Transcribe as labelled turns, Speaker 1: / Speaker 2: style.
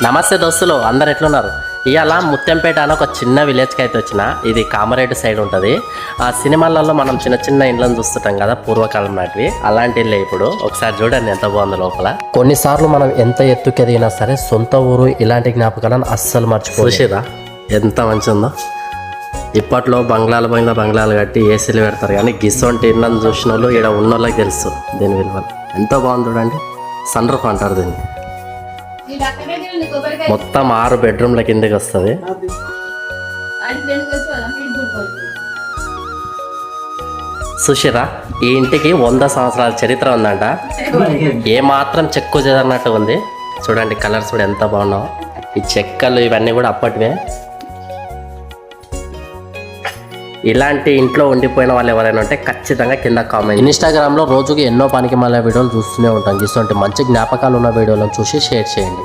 Speaker 1: నమస్తే దోస్తులు, అందరు ఎట్లున్నారు? ఇవాళ ముత్యంపేట అని ఒక చిన్న విలేజ్కి అయితే వచ్చిన. ఇది కామారెడ్డి సైడ్ ఉంటుంది. ఆ సినిమాలలో మనం చిన్న చిన్న ఇండ్లను చూస్తుంటాం కదా, పూర్వకాలం నాటివి. అలాంటి ఇల్లే ఇప్పుడు. ఒకసారి చూడండి ఎంత బాగుందో లోపల. కొన్నిసార్లు మనం ఎంత ఎత్తుకి ఎదిగినా సరే సొంత ఊరు ఇలాంటి జ్ఞాపకాలను అస్సలు మర్చిపోసిరా. ఎంత మంచి ఉందో. ఇప్పట్లో బంగ్లాలు కట్టి ఏసీలు పెడతారు, కానీ గిసొంటి ఇళ్ళని చూసిన వాళ్ళు ఇక్కడ ఉన్న వాళ్ళకి తెలుసు దీని విలువ. ఎంతో బాగుంది చూడండి. సన్ రూఫ్ అంటారు దీన్ని. మొత్తం 6 బెడ్రూమ్ల కిందకి వస్తుంది. సుషిరా, ఈ ఇంటికి 100 సంవత్సరాల చరిత్ర ఉందంట. ఏ మాత్రం చెక్కు చెదరన్నట్టు ఉంది. చూడండి కలర్స్ కూడా ఎంత బాగున్నావు. ఈ చెక్కలు ఇవన్నీ కూడా అప్పటివే. ఇలాంటి ఇంట్లో ఉండిపోయిన వాళ్ళు ఎవరైనా ఉంటే ఖచ్చితంగా కింద కామెంట్. ఇన్స్టాగ్రామ్లో రోజుకి ఎన్నో పనికి మళ్ళీ వీడియోలు చూస్తూనే ఉంటాం. ఇటువంటి మంచి జ్ఞాపకాలు ఉన్న వీడియోలను చూసి షేర్ చేయండి.